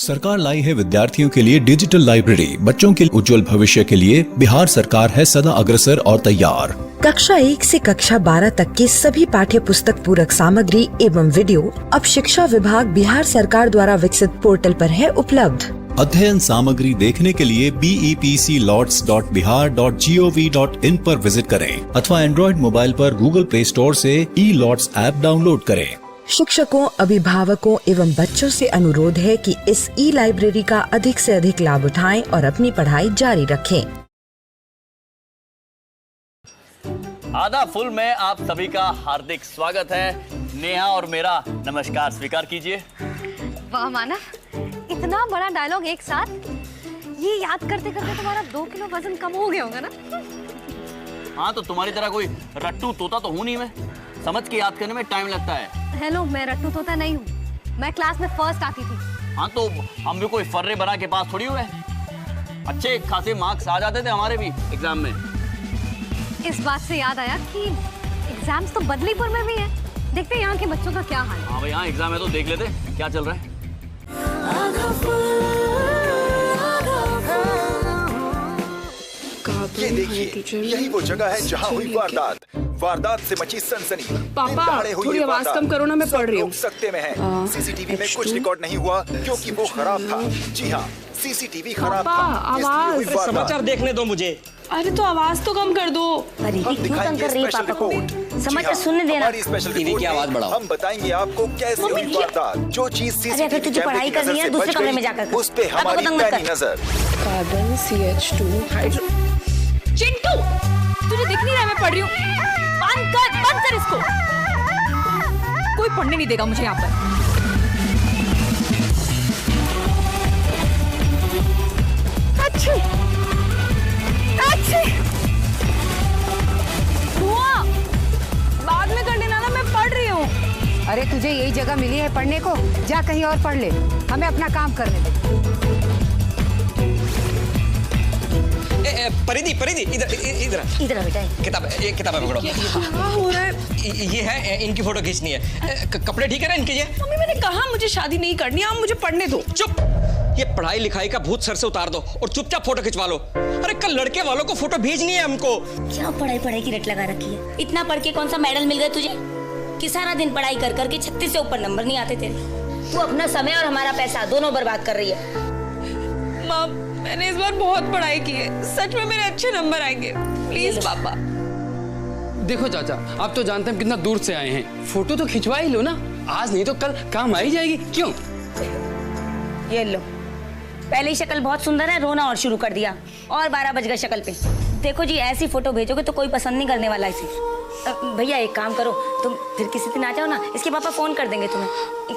सरकार लाई है विद्यार्थियों के लिए डिजिटल लाइब्रेरी। बच्चों के उज्जवल भविष्य के लिए बिहार सरकार है सदा अग्रसर और तैयार। कक्षा 1 से कक्षा 12 तक के सभी पाठ्य पुस्तक पूरक सामग्री एवं वीडियो अब शिक्षा विभाग बिहार सरकार द्वारा विकसित पोर्टल पर है उपलब्ध। अध्ययन सामग्री देखने के लिए BEPCLots.bihar.gov.in पर विजिट करें अथवा एंड्रॉइड मोबाइल पर गूगल प्ले स्टोर से E-Lots ऐप डाउनलोड करें। शिक्षकों, अभिभावकों एवं बच्चों से अनुरोध है कि इस ई-लाइब्रेरी का अधिक से अधिक लाभ उठाएं और अपनी पढ़ाई जारी रखें। आधा फुल में आप सभी का हार्दिक स्वागत है। नेहा और मेरा नमस्कार स्वीकार कीजिए। वाह मानव, इतना बड़ा डायलॉग एक साथ, ये याद करते करते तुम्हारा 2 किलो वजन कम हो गया होगा ना? हाँ, तो तुम्हारी तरह कोई रट्टू तोता तो हूँ नहीं मैं, समझ के याद करने में टाइम लगता है। हेलो, मैं रट्टू तोता नहीं हूँ, मैं क्लास में फर्स्ट आती थी। हाँ, तो हम भी कोई फर्रे बना के पास थोड़ी हुए, अच्छे खासे मार्क्स आ जाते थे हमारे भी एग्जाम में। इस बात से याद आया कि एग्जाम्स तो बदलीपुर में भी है, देखते हैं यहाँ के बच्चों का क्या हाल है। हाँ भाई, यहाँ एग्जाम है तो देख लेते क्या चल रहा है। ये देखिए, यही वो जगह है जहाँ हुई वारदात से मची सनसनी। पापा, थोड़ी आवाज कम करो ना, मैं पढ़ रही हूँ। सकते में है। सीसीटीवी में कुछ रिकॉर्ड नहीं हुआ क्योंकि वो खराब था। जी हाँ, सीसीटीवी खराब था। आवाज, समाचार देखने दो मुझे। अरे तो आवाज तो कम कर दो। अरे क्यों तंग कर रही है पापा को? समाचार सुनने देना। हमारी स्पेशल रिपोर्ट की आवाज बढ़ाओ। हम बताएंगे आपको कैसे हुई वारदात। जो चीज सीसीटीवी कैमरे की नजर से बच गई, उस पे हमारी पैनी नजर। Carbon CH2 hydro. चिंटू, तुझे दिख नहीं रहा मैं पढ़ रही हूँ? बंद कर इसको। कोई पढ़ने नहीं देगा मुझे यहाँ पर। अच्छी धुआं बाद में कर लेना ना, मैं पढ़ रही हूँ। अरे तुझे यही जगह मिली है पढ़ने को, जा कहीं और पढ़ ले, हमें अपना काम करने दे। परिधि इधर बेटा, ये किताब पकड़ो। क्या हो रहा है? ये है, इनकी फोटो खींचनी है। कपड़े ठीक है ना इनके? ये मम्मी, मैंने कहा मुझे शादी नहीं करनी, आप मुझे पढ़ने दो। चुप, ये पढ़ाई लिखाई का भूत सर से उतार दो और चुपचाप फोटो खिंचवा लो। अरे कल लड़के वालों को फोटो भेजनी है हमको। क्या पढ़ाई की रट लगा रखी है? इतना पढ़ के कौन सा मेडल मिल गया तुझे कि सारा दिन पढ़ाई कर करके 36 से ऊपर नंबर नहीं आते थे? तू अपना समय और हमारा पैसा दोनों बर्बाद कर रही है। माँ, मैंने इस बार बहुत पढ़ाई की है, सच में मेरे अच्छे नंबर आएंगे, प्लीज पापा। देखो चाचा, आप तो जानते हैं कितना दूर से आए हैं, फोटो तो खिंचवा ही लो ना, आज नहीं तो कल काम आ ही जाएगी। क्यों? ये लो, पहले ही शक्ल बहुत सुंदर है, रोना और शुरू कर दिया, और 12 बज गए शक्ल पे। देखो जी, ऐसी फोटो भेजोगे तो कोई पसंद नहीं करने वाला इसे। भैया एक काम करो, तुम फिर किसी दिन आ जाओ ना, इसके पापा फोन कर देंगे तुम्हें।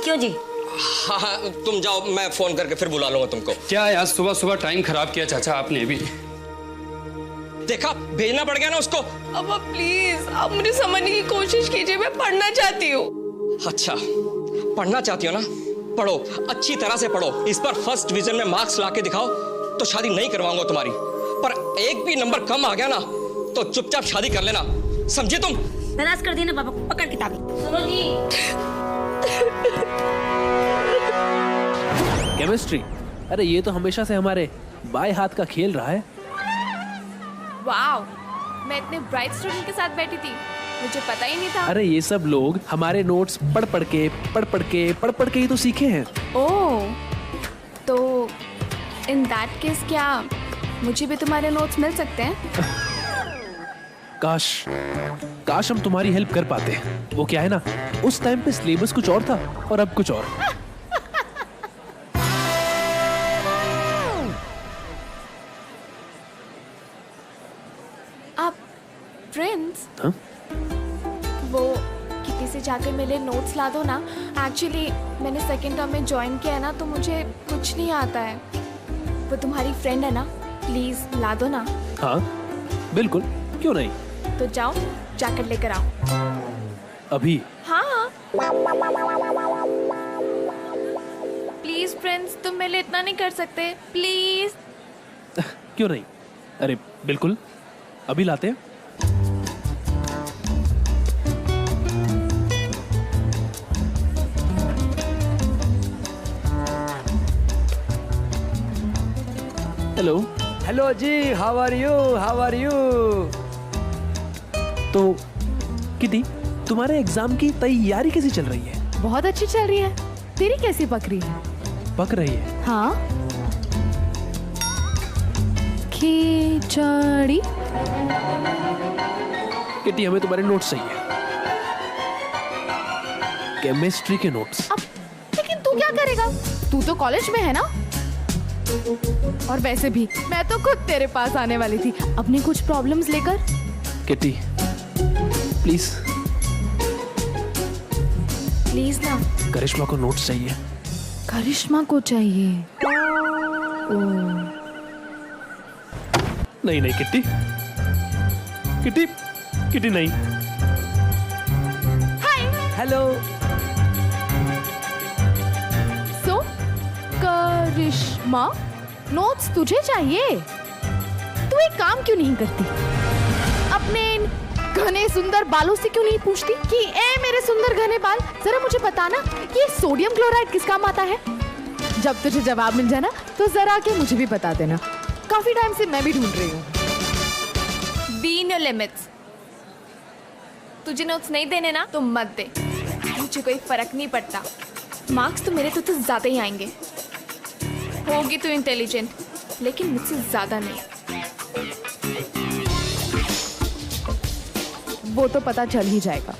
क्यों जी? हाँ, तुम जाओ, मैं फोन करके फिर बुला लूंगा तुमको। क्या है, आज सुबह टाइम खराब किया चाचा आपने भी। देखा, भेजना पड़ गया ना उसको। अब प्लीज आप मुझे समझने की कोशिश कीजिए, मैं पढ़ना चाहती हूँ। अच्छा, पढ़ना चाहती हो ना, पढ़ो, अच्छी तरह से पढ़ो। इस पर फर्स्ट डिवीजन में मार्क्स लाके दिखाओ तो शादी नहीं करवाऊंगा तुम्हारी, पर एक भी नंबर कम आ गया ना तो चुपचाप शादी कर लेना, समझे तुम? नाराज कर दिया ना पापा, पकड़ किताबें। सुनो जी। केमिस्ट्री, अरे ये तो हमेशा से हमारे बाएं हाथ का खेल रहा है। वाओ, मैं इतने ब्राइट स्टूडेंट के साथ बैठी थी, मुझे पता ही नहीं था। अरे ये सब लोग हमारे नोट्स पढ़ पढ़ के ही तो सीखे हैं। ओह, तो इन दैट केस क्या मुझे भी तुम्हारे नोट्स मिल सकते हैं? काश हम तुम्हारी हेल्प कर पाते। वो क्या है ना, उस टाइम पे सिलेबस कुछ और था और अब कुछ और। आप प्रिंस, वो किसी से जाकर मेरे नोट्स ला दो ना। एक्चुअली मैंने सेकेंड टर्म में ज्वाइन किया है ना, तो मुझे कुछ नहीं आता है। वो तुम्हारी फ्रेंड है ना, प्लीज ला दो ना। हाँ बिल्कुल, क्यों नहीं। तो जाओ, जाकर लेकर आओ अभी। हाँ प्लीज फ्रेंड्स, तुम मेरे लिए इतना नहीं कर सकते, प्लीज। क्यों नहीं, अरे बिल्कुल, अभी लाते हैं। हेलो हेलो जी, हाउ आर यू? तो किटी, तुम्हारे एग्जाम की तैयारी कैसी चल रही है? बहुत अच्छी चल रही है। तेरी कैसी पक रही है? पक रही है? हाँ। खिचड़ी। किटी, हमें तुम्हारे नोट्स चाहिए, केमिस्ट्री के नोट्स। लेकिन तू क्या करेगा? तू तो कॉलेज में है ना? और वैसे भी मैं तो खुद तेरे पास आने वाली थी अपनी कुछ प्रॉब्लम्स लेकर। किटी प्लीज ना। करिश्मा को नोट्स चाहिए। करिश्मा को चाहिए? नहीं किटी नहीं। हाय। हेलो। सो करिश्मा, नोट्स तुझे चाहिए? तू एक काम क्यों नहीं करती? अपने घने सुंदर बालों से क्यों नहीं पूछती कि ए मेरे सुंदर घने बाल, जरा मुझे बताना कि सोडियम क्लोराइड किस काम आता है? जब तुझे जवाब मिल जाए ना तो जरा के मुझे भी बता देना। काफी टाइम से मैं भी ढूंढ रही हूँ। Be in your limits. तुझे नोट्स नहीं देने ना तो मत दे, मुझे कोई फर्क नहीं पड़ता। मार्क्स तो मेरे तो ज्यादा ही आएंगे। होगी तो इंटेलिजेंट, लेकिन मुझसे ज्यादा नहीं। वो तो पता चल ही जाएगा।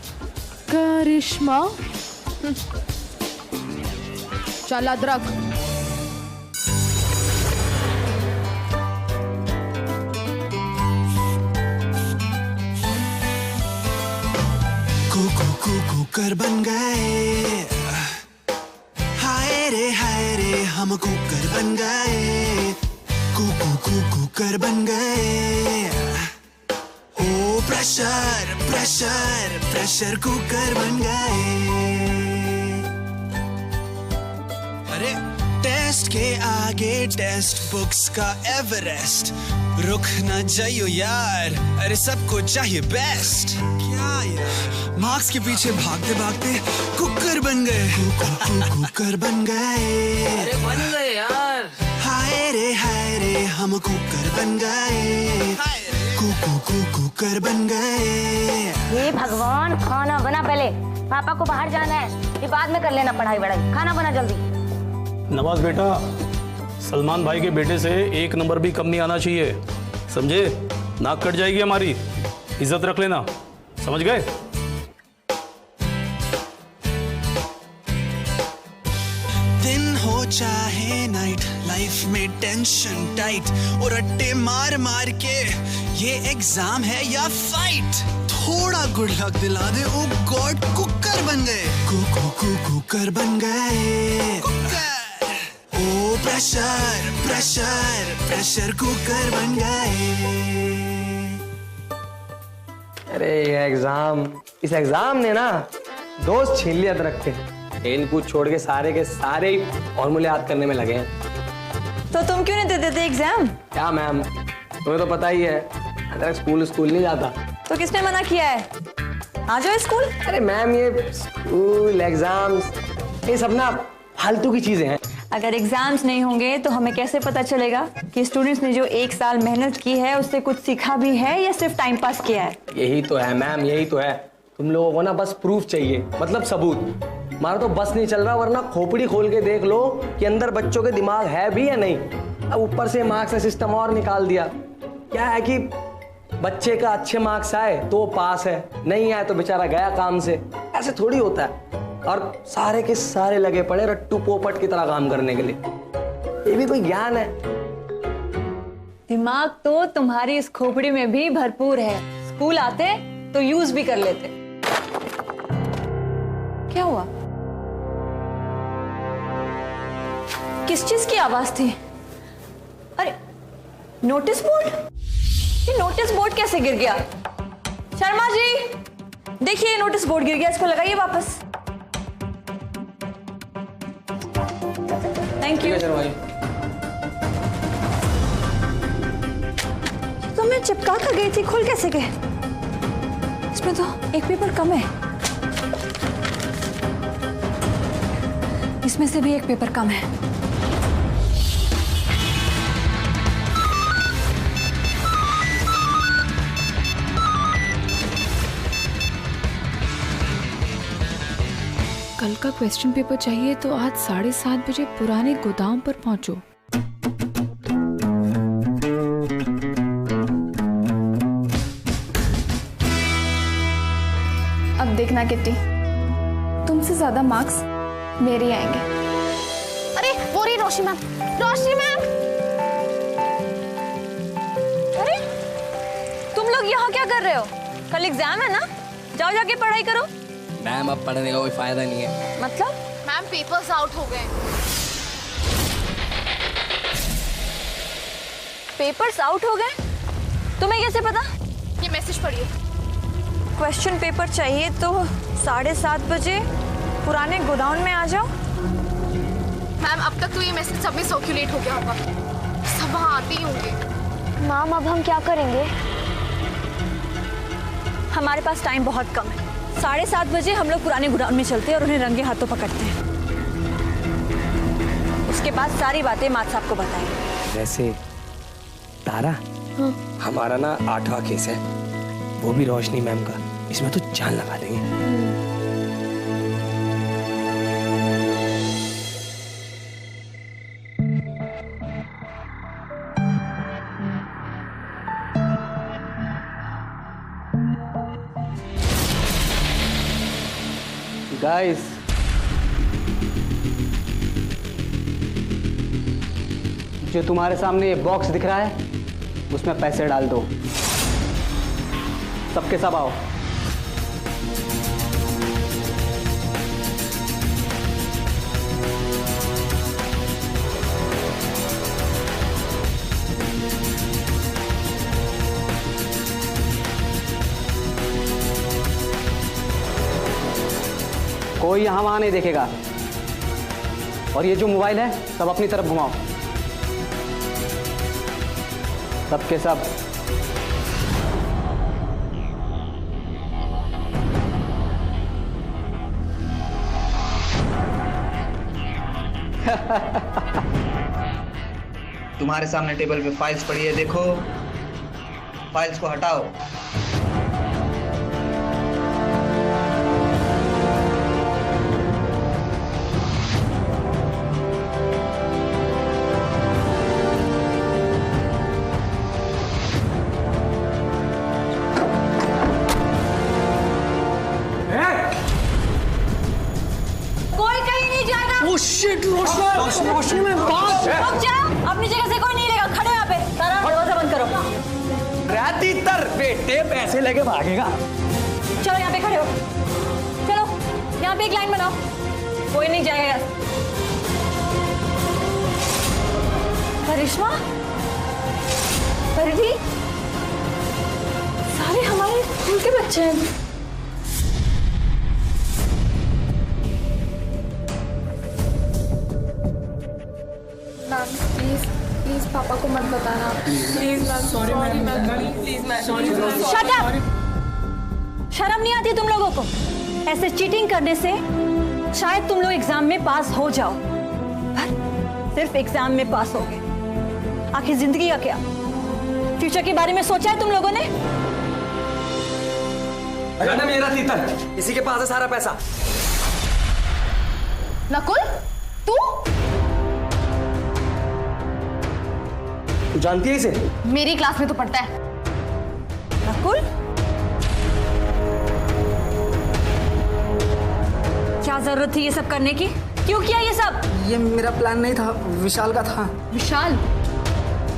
करिश्मा, चल अदरक। कुकर बन गए, हाय रे हम कुकर बन गए, कुकर बन गए। ओ प्रेशर कुकर बन गए। अरे टेस्ट के आगे टेस्ट बुक्स का एवरेस्ट, रुक ना जाइयो यार, अरे सबको चाहिए बेस्ट। क्या यार, मार्क्स के पीछे भागते भागते कुकर बन गए, कुकर बन गए। अरे बन गए यार। हाय रे हम कुकर बन गए, कुकर बन गए। हे भगवान, खाना बना पहले। पापा को बाहर जाना है, ये बाद में कर लेना पढ़ाई वढ़ाई। खाना बना जल्दी। नवाज बेटा, सलमान भाई के बेटे से एक नंबर भी कम नहीं आना चाहिए, समझे? नाक कट जाएगी हमारी, इज्जत रख लेना, समझ गए? दिन हो चाहे नाइट, लाइफ में टेंशन टाइट और अट्टे मार मार के ये एग्जाम है या फाइट। थोड़ा गुड लक दिला दे, ओ गॉड कुकर बन गए, कुकर बन गए। ओ प्रेशर कुकर बन गए। अरे ये एग्जाम, इस एग्जाम ने ना दोस्त छीन लिया अदरक के। खेल कूद छोड़ के सारे ही फॉर्मूले याद करने में लगे हैं। तो तुम क्यों नहीं देते थे एग्जाम? क्या मैम, तुम्हें तो पता ही है अदरक स्कूल नहीं जाता। तो किसने मना किया है? आ जाओ स्कूल। अरे मैम, ये स्कूल एग्जाम्स ये सब ना फालतू की चीजें हैं। अगर एग्जाम्स नहीं होंगे तो हमें कैसे पता चलेगा कि स्टूडेंट्स ने जो एक साल मेहनत की है उससे कुछ सीखा भी है या सिर्फ टाइम पास किया है? यही तो है मैम, यही तो है। तुम लोगों को ना बस प्रूफ चाहिए, मतलब सबूत। हमारा तो बस नहीं चल रहा, वरना खोपड़ी खोल के देख लो कि अंदर बच्चों के दिमाग है भी या नहीं। अब ऊपर से मार्क्स का सिस्टम और निकाल दिया। क्या है कि बच्चे का अच्छे मार्क्स आए तो वो पास है, नहीं आए तो बेचारा गया काम से। ऐसे थोड़ी होता है। और सारे के सारे लगे पड़े रट्टू पोपट की तरह काम करने के लिए। ये भी कोई ज्ञान है? दिमाग तो तुम्हारी इस खोपड़ी में भी भरपूर है। स्कूल आते तो यूज भी कर लेते। क्या हुआ? किस चीज की आवाज थी? अरे नोटिस बोर्ड, ये नोटिस बोर्ड कैसे गिर गया? शर्मा जी देखिए, नोटिस बोर्ड गिर गया, इसको लगाइए वापस। Thank you. तो मैं चिपका कर गई थी, खुल कैसे गए? इसमें तो एक पेपर कम है। इसमें से भी एक पेपर कम है। कल का क्वेश्चन पेपर चाहिए तो आज 7:30 बजे पुराने गोदाम पर पहुंचो। अब देखना किट्टी, तुमसे ज्यादा मार्क्स मेरे आएंगे। अरे वो रही रोशनी मैम, रोशनी मैम। अरे तुम लोग यहाँ क्या कर रहे हो? कल एग्जाम है ना, जाओ जाके पढ़ाई करो। मैम अब पढ़ने का कोई फायदा नहीं है। मतलब? मैम पेपर्स आउट हो गए। पेपर्स आउट हो गए? तुम्हें कैसे पता? ये मैसेज पढ़िए। क्वेश्चन पेपर चाहिए तो 7:30 बजे पुराने गोदाउन में आ जाओ। मैम अब तक तो ये मैसेज सब में सर्कुलेट हो गया होगा, सब वहाँ आते ही होंगे। मैम अब हम क्या करेंगे? हमारे पास टाइम बहुत कम है। 7:30 बजे हम लोग पुराने गोदाउन में चलते हैं और उन्हें रंगे हाथों पकड़ते हैं। उसके बाद सारी बातें मात साहब को बताएंगे। वैसे तारा, हमारा ना 8वां केस है, वो भी रोशनी मैम का। इसमें तो जान लगा देंगे। गाइस, जो तुम्हारे सामने ये बॉक्स दिख रहा है उसमें पैसे डाल दो। सबके सब आओ। कोई यहाँ वहाँ नहीं देखेगा। और ये जो मोबाइल है सब अपनी तरफ घुमाओ, सबके सब। तुम्हारे सामने टेबल पे फाइल्स पड़ी है, देखो फाइल्स को हटाओ। रोशनी में रुक जा, अपनी जगह से कोई नहीं लेगा। खड़े यहाँ पे। तारा दरवाजा बंद करो। राती तर बेटे पैसे लेके भागेगा। चलो यहाँ पे खड़े हो, चलो यहाँ पे एक लाइन बनाओ, कोई नहीं जाएगा। करिश्मा, परिधि, सारे हमारे स्कूल के बच्चे हैं। मैम प्लीज प्लीज पापा को मत बताना please ma'am. Sorry ma'am, please ma'am. Shut up! शर्म नहीं आती तुम लोगों को? ऐसे चीटिंग करने से शायद तुम लोग एग्जाम में पास हो जाओ, पर सिर्फ एग्जाम में पास हो गए। आखिर जिंदगी का क्या? फ्यूचर के बारे में सोचा है तुम लोगों ने? मैडम मेरा तीतर, इसी के पास है सारा पैसा। नकुल, तू जानती है इसे? मेरी क्लास में तो पढ़ता है। नकुल, क्या जरूरत थी ये सब करने की? क्यों किया ये सब? ये मेरा प्लान नहीं था, विशाल का था। विशाल?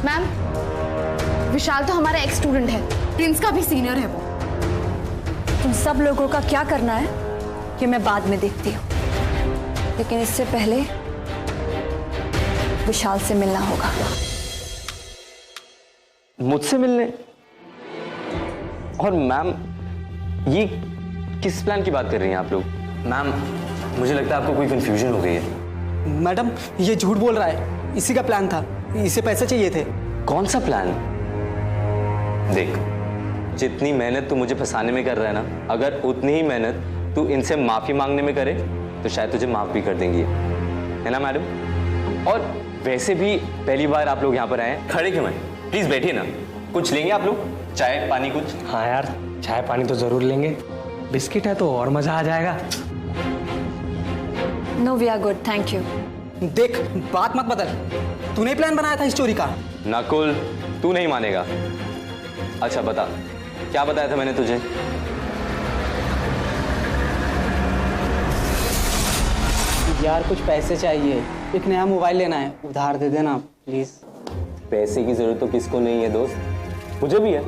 मैम, विशाल तो हमारा एक्स स्टूडेंट है, प्रिंस का भी सीनियर है वो। तुम सब लोगों का क्या करना है कि मैं बाद में देखती हूँ, लेकिन इससे पहले विशाल से मिलना होगा। मुझसे मिलने? और मैम ये किस प्लान की बात कर रही हैं आप लोग? मैम मुझे लगता है आपको कोई कंफ्यूजन हो गई है। मैडम ये झूठ बोल रहा है, इसी का प्लान था, इसे पैसे चाहिए थे। कौन सा प्लान? देख, जितनी मेहनत तू मुझे फंसाने में कर रहा है ना, अगर उतनी ही मेहनत तू इनसे माफी मांगने में करे तो शायद तुझे माफ भी कर देंगी, है ना मैडम? और वैसे भी पहली बार आप लोग यहाँ पर आए हैं, खड़े क्यों हैं? प्लीज बैठिए ना, कुछ लेंगे आप लोग? चाय पानी कुछ? हाँ यार, चाय पानी तो जरूर लेंगे, बिस्किट है तो और मजा आ जाएगा। No we are good, thank you. देख, बात मत बदल। तूने प्लान बनाया था इस चोरी का। नकुल, तू नहीं मानेगा। अच्छा बता, क्या बताया था मैंने तुझे? यार कुछ पैसे चाहिए, एक नया मोबाइल लेना है, उधार दे देना प्लीज। पैसे की जरूरत तो किसको नहीं है दोस्त, मुझे भी है,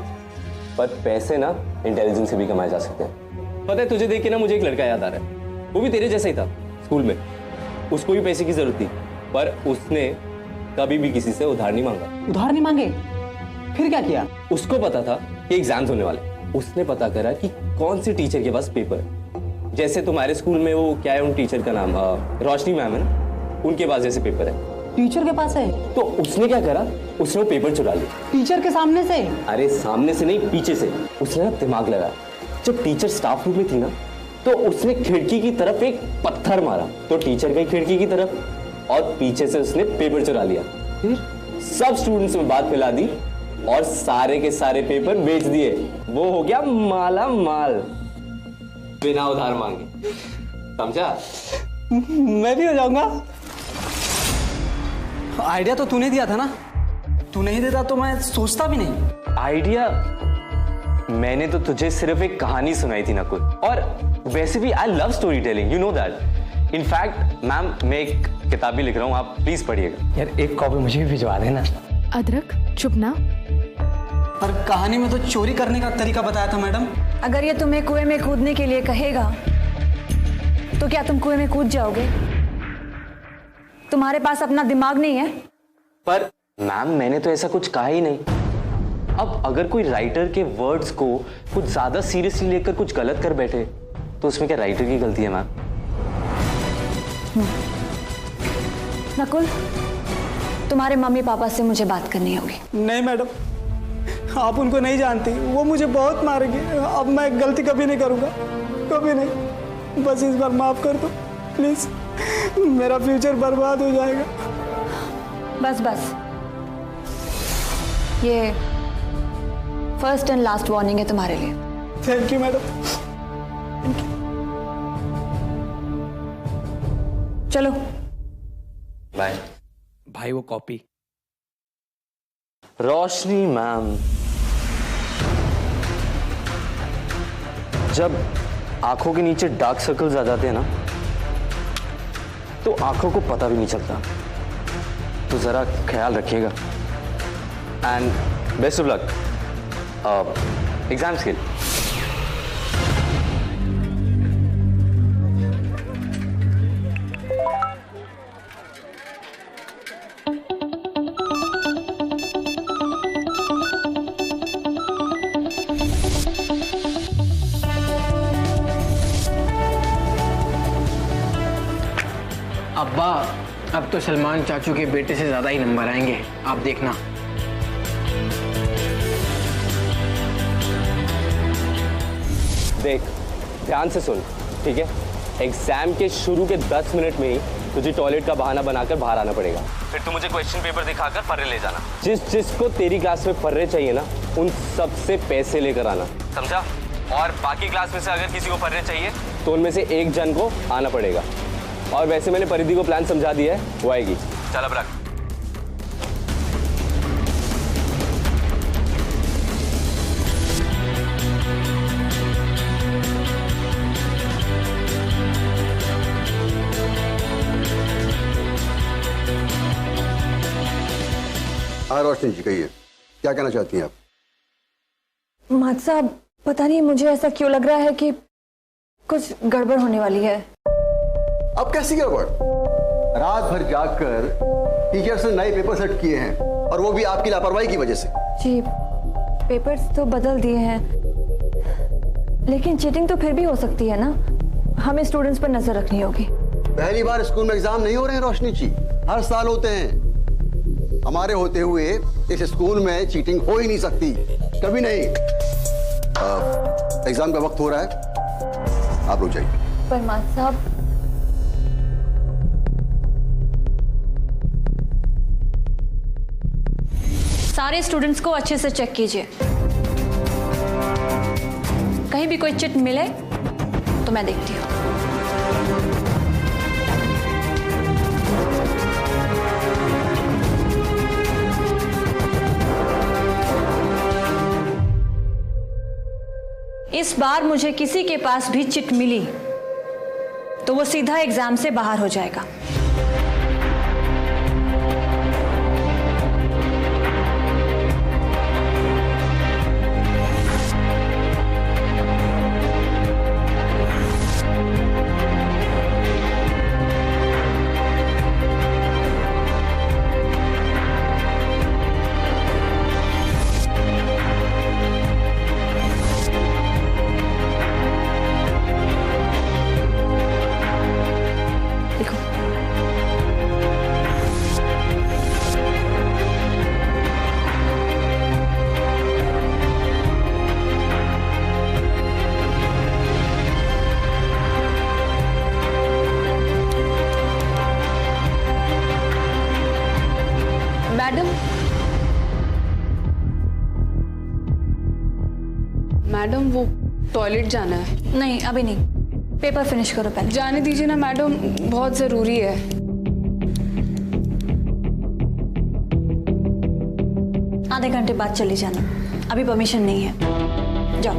पर पैसे ना इंटेलिजेंस से भी कमाए जा सकते हैं। पता है तुझे देख के ना मुझे एक लड़का याद आ रहा है, वो भी तेरे जैसा ही था स्कूल में। उसको भी पैसे की जरूरत थी, पर उसने कभी भी किसी से उधार नहीं मांगा। उधार नहीं मांगे? फिर क्या किया? उसको पता था कि एग्जाम्स होने वाले, उसने पता करा कि कौन से टीचर के पास पेपर है। जैसे तुम्हारे स्कूल में वो क्या है उन टीचर का नाम, रोशनी मैम है ना, उनके पास जैसे पेपर है। टीचर के पास है? तो उसने क्या करा, उसने वो पेपर चुरा लिया। टीचर के सामने से? अरे सामने से नहीं, पीछे से। उसने ना दिमाग लगाया, जब टीचर स्टाफ रूम में थी ना, तो उसने खिड़की की तरफ एक पत्थर मारा, तो टीचर गई खिड़की की तरफ, और पीछे से उसने पेपर चुरा लिया। फिर सब स्टूडेंट्स में बात फैला दी और सारे के सारे पेपर बेच दिए। वो हो गया माला माल, बिना उधार मांगे। समझा? मैं भी हो जाऊंगा। आइडिया तो तूने दिया था ना, तू नहीं देता तो मैं सोचता भी नहीं। आइडिया मैंने तो तुझे सिर्फ एक कहानी सुनाई थी नकुल, और वैसे भी I love story telling, you know that. In fact ma'am, मैं एक किताब भी लिख रहा हूँ, आप प्लीज पढ़िएगा। यार एक कॉपी मुझे भी भिजवा देना। अदरक चुप ना। पर कहानी में तो चोरी करने का तरीका बताया था मैडम। अगर ये तुम्हें कुएं में कूदने के लिए कहेगा तो क्या तुम कुएं में कूद जाओगे? तुम्हारे पास अपना दिमाग नहीं है? पर मैम, मैंने तो ऐसा कुछ कहा ही नहीं। अब अगर कोई राइटर के वर्ड्स को कुछ ज्यादा सीरियसली लेकर कुछ गलत कर बैठे तो उसमें क्या राइटर की गलती है मैम? नकुल, तुम्हारे मम्मी पापा से मुझे बात करनी होगी। नहीं मैडम, आप उनको नहीं जानती, वो मुझे बहुत मारेंगे। अब मैं गलती कभी नहीं करूंगा, कभी नहीं। बस इस बार माफ कर दो प्लीज, मेरा फ्यूचर बर्बाद हो जाएगा। बस बस, ये फर्स्ट एंड लास्ट वार्निंग है तुम्हारे लिए। Thank you madam. चलो बाय। भाई वो कॉपी। रोशनी मैम, जब आंखों के नीचे डार्क सर्कल्स आ जाते हैं ना, तो आंखों को पता भी नहीं चलता। तो जरा ख्याल रखिएगा, and best of luck exams के लिए। अब्बा, अब तो सलमान चाचू के बेटे से ज्यादा ही नंबर आएंगे, आप देखना। देख, ध्यान से सुन, ठीक है? एग्जाम के शुरू के 10 मिनट में ही तुझे टॉयलेट का बहाना बनाकर बाहर आना पड़ेगा। फिर तू मुझे क्वेश्चन पेपर दिखाकर फर्रे ले जाना। जिसको तेरी क्लास में फर्रे चाहिए ना, उन सब से पैसे लेकर आना, समझा? और बाकी क्लास में से अगर किसी को फर्रे चाहिए तो उनमें से एक जन को आना पड़ेगा। और वैसे मैंने परिधि को प्लान समझा दिया है, वो आएगी। चल अब रख। हाँ रोशनी जी, कहिए, क्या कहना चाहती हैं आप? मात साहब, पता नहीं मुझे ऐसा क्यों लग रहा है कि कुछ गड़बड़ होने वाली है। अब कैसी गड़बड़? रात भर जागकर टीचर्स ने नए पेपर सेट किए हैं, और वो भी आपकी लापरवाही की वजह से। जी, पेपर्स तो बदल दिए हैं, लेकिन चीटिंग तो फिर भी हो सकती है ना। हमें स्टूडेंट्स पर नजर रखनी होगी। पहली बार स्कूल में एग्जाम नहीं हो रहे हैं रोशनी जी, हर साल होते हैं। हमारे होते हुए इस स्कूल में चीटिंग हो ही नहीं सकती, कभी नहीं। एग्जाम का वक्त हो रहा है, आप लोग जाइए। पर मात साहब, सारे स्टूडेंट्स को अच्छे से चेक कीजिए, कहीं भी कोई चिट मिले तो मैं देखती हूँ। इस बार मुझे किसी के पास भी चिट मिली तो वो सीधा एग्जाम से बाहर हो जाएगा। मैडम वो टॉयलेट जाना है। नहीं अभी नहीं, पेपर फिनिश करो पहले। जाने दीजिए ना मैडम, बहुत जरूरी है। आधे घंटे बाद चली जाना, अभी परमिशन नहीं है। जाओ।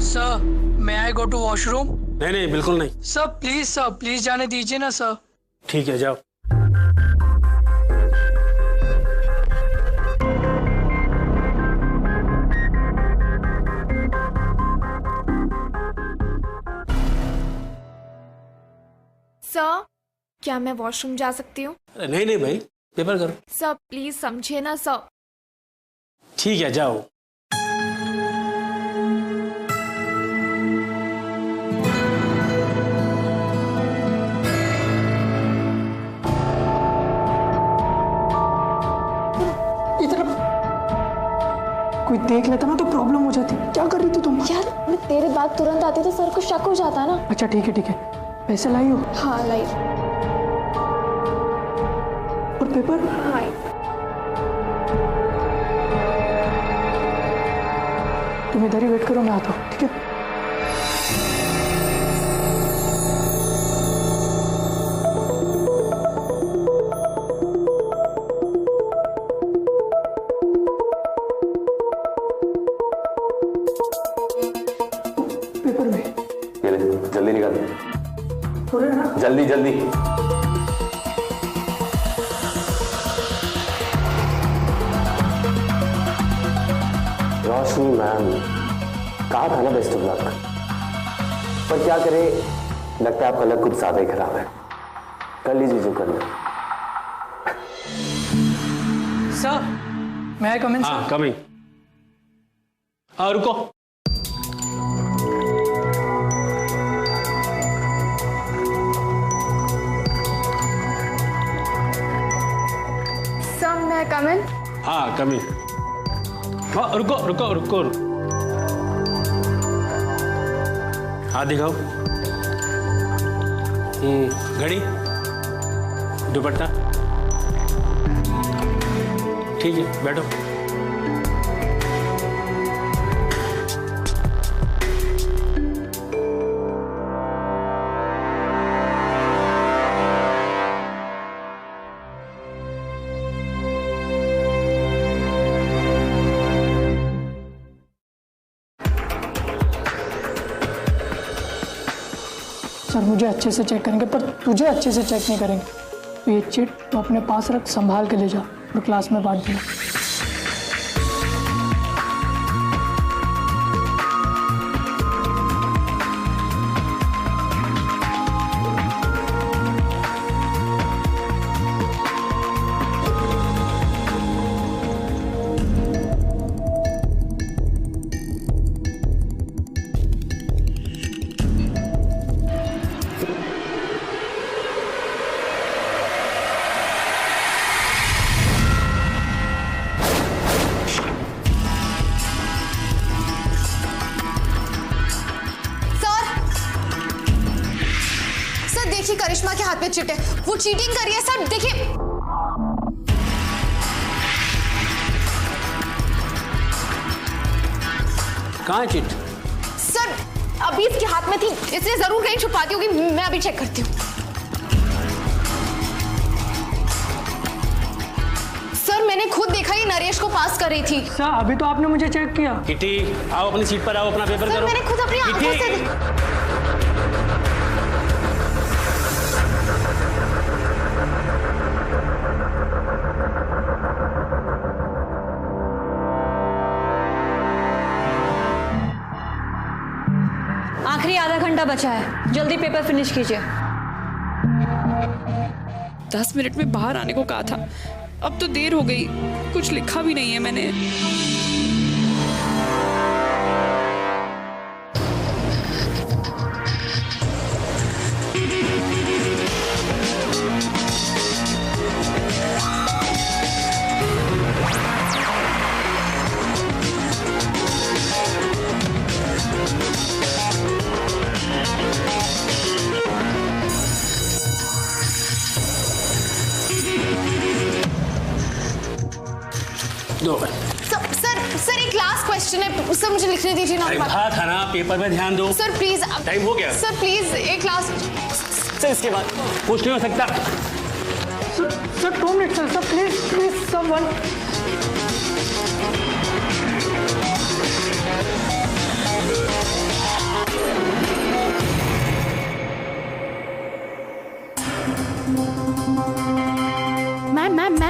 Sir may I go to washroom? नहीं नहीं बिल्कुल नहीं। सर प्लीज जाने दीजिए ना सर। ठीक है जाओ। सर क्या मैं वॉशरूम जा सकती हूँ? नहीं नहीं भाई, पेपर करो। सर प्लीज समझिए ना सर। ठीक है जाओ। कोई देख लेता ना तो प्रॉब्लम हो जाती। क्या कर रही थी तुम? यार मैं तेरे बाद तुरंत आती तो सर को शक हो जाता ना। अच्छा ठीक है पैसे लाई हो? हाँ लाई। और पेपर? हाँ। तुम इधर ही वेट करो, मैं आता हूँ। ठीक है? पेपर में ये ले, जल्दी निकाल। जल्दी जल्दी। रोशनी मैम, कहा था ना बेस्ट ऑफ लक, पर क्या करे, लगता है आपका लक कुछ ज्यादा ही खराब है। कर लीजिए जो करना। सर मैं आई कम इन? हाँ कमिंग। रुको। सर मैं कम इन? हाँ कमिंग। रुको रुको रुको। हाथ दिखाओ। घड़ी, दुपट्टा। ठीक है बैठो। सर मुझे अच्छे से चेक करेंगे, पर तुझे अच्छे से चेक नहीं करेंगे। तो ये चिट तो अपने पास रख, संभाल के ले जा और क्लास में बांट देना। करिश्मा के हाथ में चिट है, वो चीटिंग कर रही है सर। देखिए कहाँ है चिट? सर अभी इसके हाथ में थी, इसने जरूर कहीं छुपाती होगी। मैं अभी चेक करती हूँ। सर मैंने खुद देखा ये नरेश को पास कर रही थी। सर अभी तो आपने मुझे चेक किया। किटी आओ अपनी सीट पर आओ, अपना पेपर सर करो। मैंने खुद अपनी आंखों से आखिरी आधा घंटा बचा है, जल्दी पेपर फिनिश कीजिए। 10 मिनट में बाहर आने को कहा था, अब तो देर हो गई, कुछ लिखा भी नहीं है मैंने। सर एक लास्ट क्वेश्चन है सर, मुझे लिखने दीजिए ना। कहा था ना पेपर में ध्यान दो। सर प्लीज, टाइम हो गया। सर प्लीज एक लास्ट। सर इसके बाद कुछ नहीं हो सकता। Sir 2 minute sir, please someone.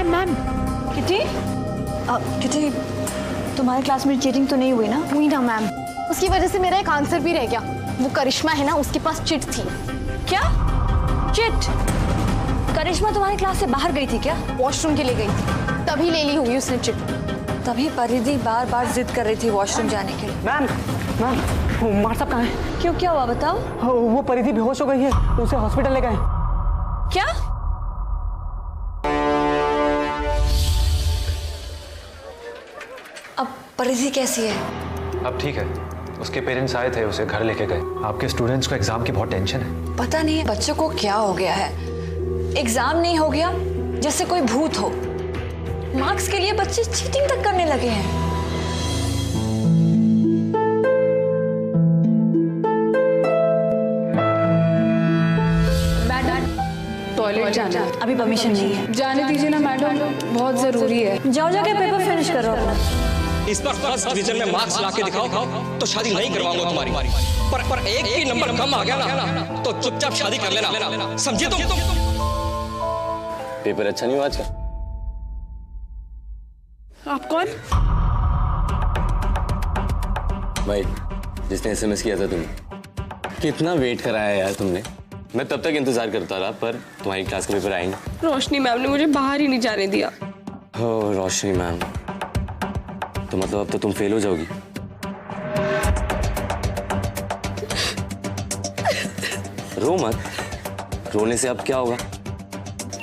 Ma'am kitty, kitty तुम्हारे क्लास में चीटिंग तो नहीं हुई ना? हुई ना मैम, उसकी वजह से मेरा एक आंसर भी रह गया। वो करिश्मा है ना, उसके पास चिट थी। क्या चिट? करिश्मा तुम्हारी क्लास से बाहर गई थी क्या? वॉशरूम के लिए गई थी, तभी ले ली होगी उसने चिट। तभी परिधि बार बार जिद कर रही थी वॉशरूम जाने के लिए। मैम वो मार साहब कहाँ है? क्यों, क्या हुआ बताओ? वो परिधि बेहोश हो गई है, उसे हॉस्पिटल ले गए। क्या? अब परिधि कैसी है? अब ठीक है, उसके पेरेंट्स आए थे, उसे घर लेके गए। आपके स्टूडेंट्स को एग्जाम की बहुत टेंशन है। पता नहीं है बच्चों को क्या हो गया है, एग्जाम नहीं हो गया जैसे कोई भूत हो। मार्क्स के लिए बच्चे चीटिंग तक करने लगे हैं। टॉयलेट जाना है। अभी परमिशन नहीं है। जाने दीजिए ना मैडम, बहुत जरूरी है। जाओ जाके पेपर फिनिश करो अपना। इस पर फर्स्ट डिवीजन में मार्क्स लाके दिखाओ तो शादी नहीं करवाऊंगा तुम्हारी। पर एक भी नंबर कम आ गया ना तो चुपचाप शादी कर लेना, समझे तुम? पेपर अच्छा नहीं हुआ आज का? आप कौन? भाई जिसने एसएमएस किया था तुम्हें, कितना वेट कराया यार तुमने। मैं तब तक इंतजार करता रहा, पर तुम्हारी क्लास के पेपर आएंगे। रोशनी मैम ने मुझे बाहर ही नहीं जाने दिया। हो रोशनी मैम, तो मतलब अब तो तुम फेल हो जाओगी। रो मत, रोने से अब क्या होगा?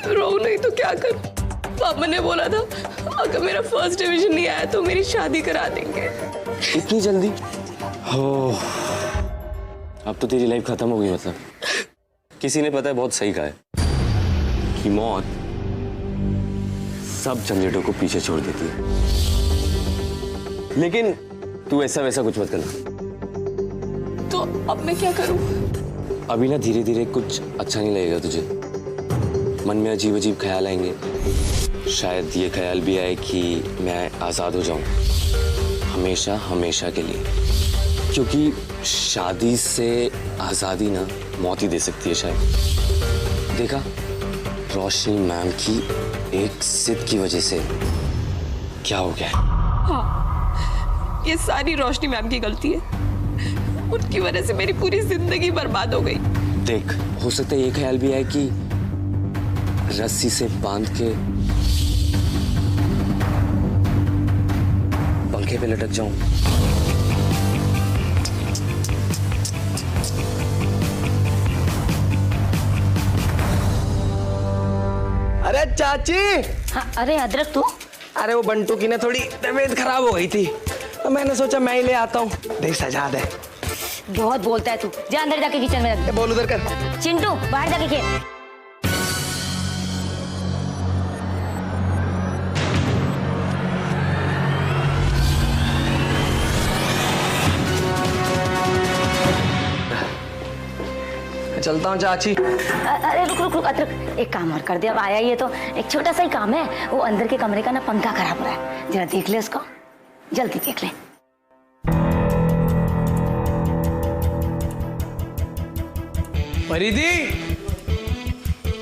रो नहीं तो क्या करूं? पापा ने बोला था अगर मेरा फर्स्ट डिवीजन नहीं आया तो मेरी शादी करा देंगे। इतनी जल्दी? हो, अब तो तेरी लाइफ खत्म हो गई। मतलब किसी ने पता है बहुत सही कहा है कि मौत सब झंझटों को पीछे छोड़ देती है। लेकिन तू ऐसा वैसा कुछ मत करना। तो अब मैं क्या करूं? अभी ना धीरे धीरे कुछ अच्छा नहीं लगेगा तुझे, मन में अजीब अजीब ख्याल आएंगे। शायद ये ख्याल भी आए कि मैं आज़ाद हो जाऊं हमेशा हमेशा के लिए, क्योंकि शादी से आज़ादी ना मौत ही दे सकती है शायद। देखा, रोशनी मैम की एक जिद की वजह से क्या हो गया। हाँ, ये सारी रोशनी मैम की गलती है। उनकी वजह से मेरी पूरी जिंदगी बर्बाद हो गई। देख, हो सकता है ये ख्याल भी आए कि रस्सी से बांध के पंखे पे लटक जाऊं। अरे चाची। हाँ, अरे अदरक तू? अरे वो बंटू की ना थोड़ी तबीयत खराब हो गई थी, तो मैंने सोचा मैं ही ले आता हूँ। देख सजा दे। बहुत बोलता है तू, जा अंदर जाके किचन में रख। बोल उधर कर। चिंटू बाहर जाके खेल। चलता हूँ चाची। अरे रुक रुक रुक अतरक, एक काम और कर दे। अब आया ये तो एक छोटा सा ही काम है। वो अंदर के कमरे का ना पंखा खराब हो रहा है, जरा देख ले उसको, जल्दी देख ले। परिधि,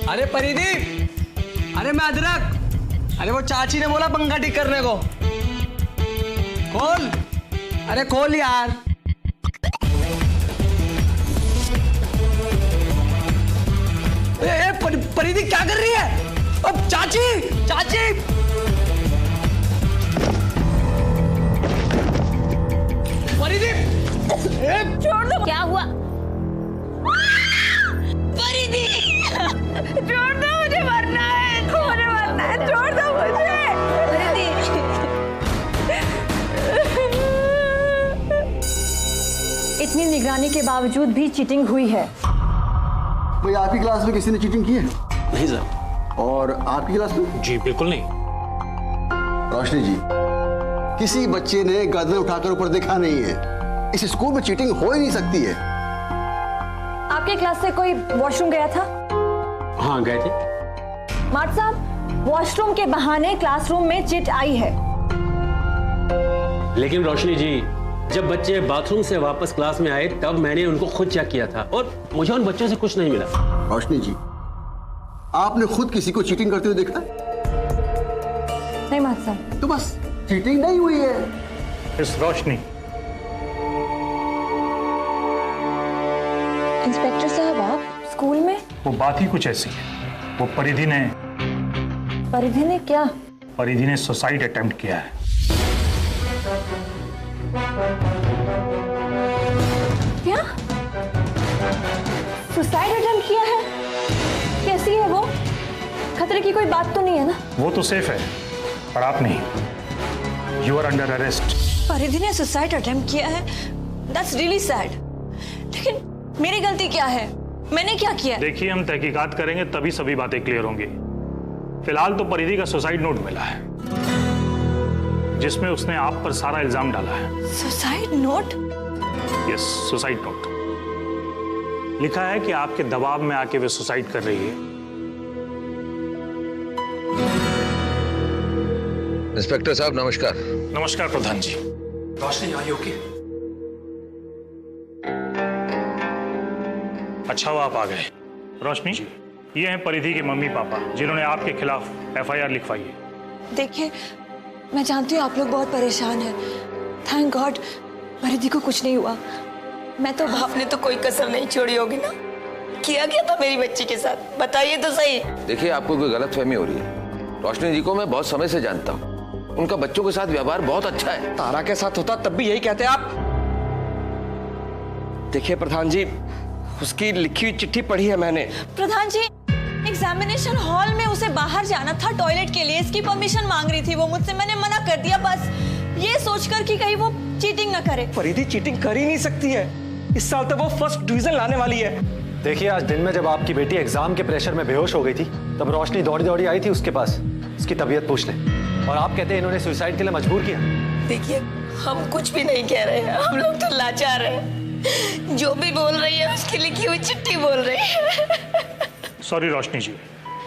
अरे परिधि, अरे मैं अदरक, अरे वो चाची ने बोला पंखा ठीक करने को। खोल, अरे खोल यार। परिधि क्या कर रही है? अब चाची, चाची। परिधि, छोड़ दो। क्या हुआ? परिधि, छोड़ दो, मुझे मरना है, मुझे मरना है, छोड़ दो मुझे। परिधि। इतनी निगरानी के बावजूद भी चीटिंग हुई है। कोई आपकी क्लास में किसी ने चीटिंग की है? नहीं सर। और आपकी क्लास में? जी बिल्कुल नहीं। रोशनी जी, किसी बच्चे ने गर्दन उठाकर ऊपर देखा नहीं है। इस स्कूल में चीटिंग हो ही नहीं सकती है। आपके क्लास से कोई वॉशरूम गया था? हाँ गए थे। मार्ट साहब, वॉशरूम के बहाने क्लासरूम में चिट आई है। लेकिन रोशनी जी, जब बच्चे बाथरूम से वापस क्लास में आए तब मैंने उनको खुद चेक किया था और मुझे उन बच्चों से कुछ नहीं मिला। रोशनी जी, आपने खुद किसी को चीटिंग करते हुए देखा? नहीं मार्ट साहब। तो बस चीटिंग नहीं हुई है। इस रोशनी। इंस्पेक्टर साहब, आप स्कूल में? वो बात ही कुछ ऐसी है। वो परिधि ने क्या? परिधि ने सुसाइड अटेम्प्ट किया है। क्या? सुसाइड अटेम्प्ट किया है? कैसी है वो? खतरे की कोई बात तो नहीं है ना? वो तो सेफ है, पर आप नहीं। You are under arrest. Paridhi ने सुसाइड अटेम्प्ट किया है? That's really sad. लेकिन मेरी गलती क्या है? मैंने क्या किया? देखिए, हम तहकीकात करेंगे तभी सभी बातें क्लियर होंगी। फिलहाल तो परिधि का सुसाइड नोट मिला है जिसमें उसने आप पर सारा इल्जाम डाला है। Suicide note? Yes, suicide note. लिखा है कि आपके दबाव में आके वे सुसाइड कर रही है। इंस्पेक्टर साहब नमस्कार। नमस्कार प्रधान जी। रोशनी, आर यू ओके? अच्छा हुआ आप आ गए। रोशनी जी, ये हैं परिधि के मम्मी पापा जिन्होंने आपके खिलाफ एफआईआर लिखवाई है। देखिए, मैं जानती हूँ आप लोग बहुत परेशान हैं। थैंक गॉड परिधि को कुछ नहीं हुआ। मैं तो आपने तो कोई कसर नहीं छोड़ी होगी ना? किया गया था मेरी बच्ची के साथ, बताइए तो सही। देखिए, आपको कोई गलतफहमी हो रही है। रोशनी जी को मैं बहुत समय से जानता हूँ। उनका बच्चों के साथ व्यवहार बहुत अच्छा है। तारा के साथ होता तब भी यही कहते आप। देखिए प्रधान जी, उसकी लिखी हुई चिट्ठी पढ़ी है मैंने। प्रधान जी, एग्जामिनेशन हॉल में उसे बाहर जाना था टॉयलेट के लिए, इसकी परमिशन मांग रही थी वो मुझसे। मैंने मना कर दिया, बस ये सोचकर कि कहीं वो चीटिंग ना करे। परिधि चीटिंग कर ही नहीं सकती है। इस साल तो वो फर्स्ट डिवीजन लाने वाली है। देखिए, आज दिन में जब आपकी बेटी एग्जाम के प्रेशर में बेहोश हो गई थी तब रोशनी दौड़ी दौड़ी आई थी उसके पास। उसकी तबीयत पूछ ले, और आप कहते हैं इन्होंने सुसाइड के लिए मजबूर किया। देखिए, हम कुछ भी नहीं कह रहे हैं, हम लोग तो लाचार हैं। जो भी बोल रही है उसकी लिखी हुई चिट्ठी बोल रही है। सॉरी रोशनी जी,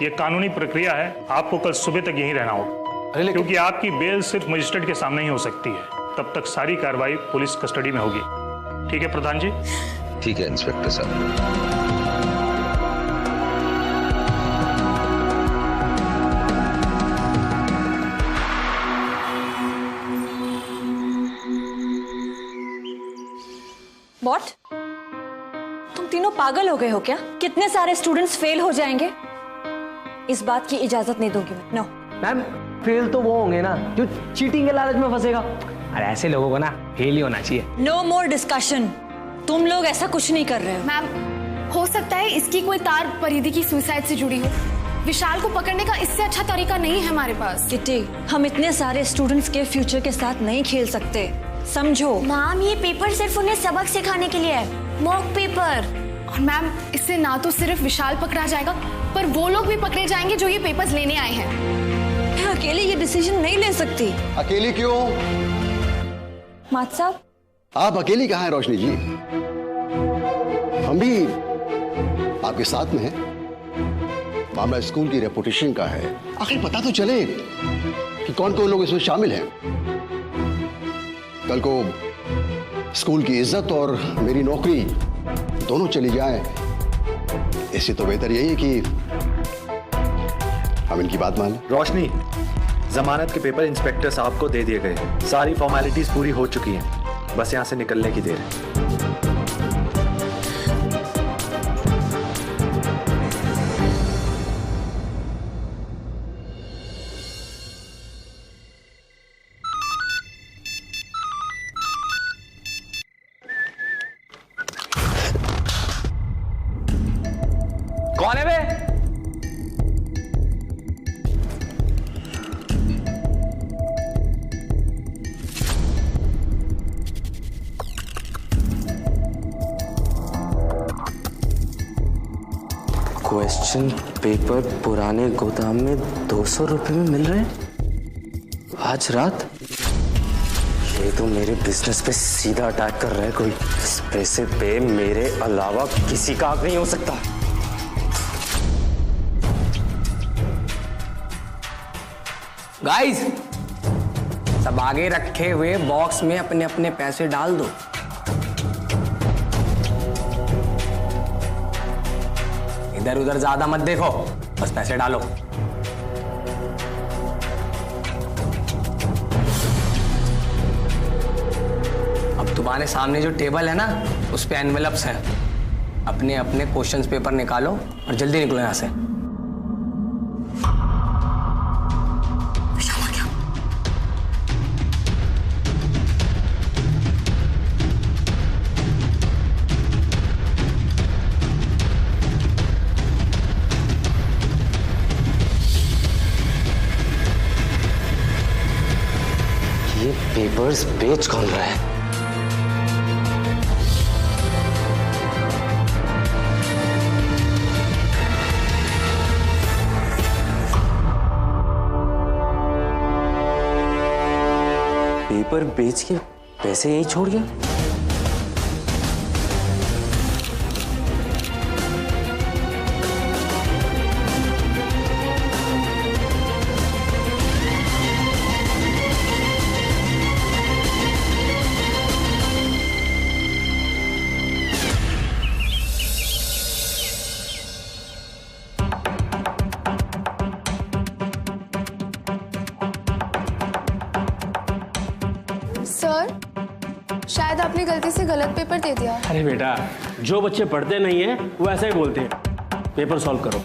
ये कानूनी प्रक्रिया है। आपको कल सुबह तक यहीं रहना होगा, क्योंकि आपकी बेल सिर्फ मजिस्ट्रेट के सामने ही हो सकती है। तब तक सारी कार्रवाई पुलिस कस्टडी में होगी। ठीक है प्रधान जी? ठीक है इंस्पेक्टर साहब। What? तुम तीनों पागल हो गए हो क्या? कितने सारे स्टूडेंट्स फेल हो जाएंगे, इस बात की इजाजत नहीं दूंगी मैं। नो मैम, फेल तो वो होंगे ना जो चीटिंग के लालच में फंसेगा। अरे ऐसे लोगों को ना फेल ही होना चाहिए। No more discussion. तुम लोग ऐसा कुछ नहीं कर रहे हो। मैम, हो सकता है इसकी कोई तार परिधि की सुसाइड से जुड़ी हो। विशाल को पकड़ने का इससे अच्छा तरीका नहीं है हमारे पास। किटी, हम इतने सारे स्टूडेंट्स के फ्यूचर के साथ नहीं खेल सकते, समझो। मैम, ये पेपर सिर्फ उन्हें सबक सिखाने के लिए है, मॉक पेपर। और मैम, इससे ना तो सिर्फ विशाल पकड़ा जाएगा, पर वो लोग भी पकड़े जाएंगे जो ये पेपर्स लेने आए हैं। मैं अकेले ये डिसीजन नहीं ले सकती। अकेली क्यों? मात साहब, आप अकेली कहाँ हैं रोशनी जी? हम भी आपके साथ में है, मामला स्कूल की रेपुटेशन का है। आखिर पता तो चले कि कौन कौन लोग इसमें शामिल हैं। कल को स्कूल की इज्जत और मेरी नौकरी दोनों चली जाए, इससे तो बेहतर यही है कि हम इनकी बात मान लें। रोशनी, जमानत के पेपर इंस्पेक्टर साहब को दे दिए गए, सारी फॉर्मेलिटीज पूरी हो चुकी हैं, बस यहां से निकलने की देर है। कौन है बे? क्वेश्चन पेपर पुराने गोदाम में 200 रुपए में मिल रहे हैं आज रात। ये तो मेरे बिजनेस पे सीधा अटैक कर रहा है कोई। इस पैसे पे मेरे अलावा किसी का हक नहीं हो सकता। गाइस, सब आगे रखे हुए बॉक्स में अपने अपने पैसे डाल दो। इधर उधर ज्यादा मत देखो, बस पैसे डालो। अब तुम्हारे सामने जो टेबल है ना, उस पे एनवेलप्स हैं। अपने अपने क्वेश्चंस पेपर निकालो और जल्दी निकलो यहां से। पेपर्स बेच कौन रहा है? पेपर बेच के पैसे यहीं छोड़ गया। सर, शायद आपने गलती से गलत पेपर दे दिया। अरे बेटा, जो बच्चे पढ़ते नहीं हैं वो ऐसा ही बोलते हैं। पेपर सॉल्व करो।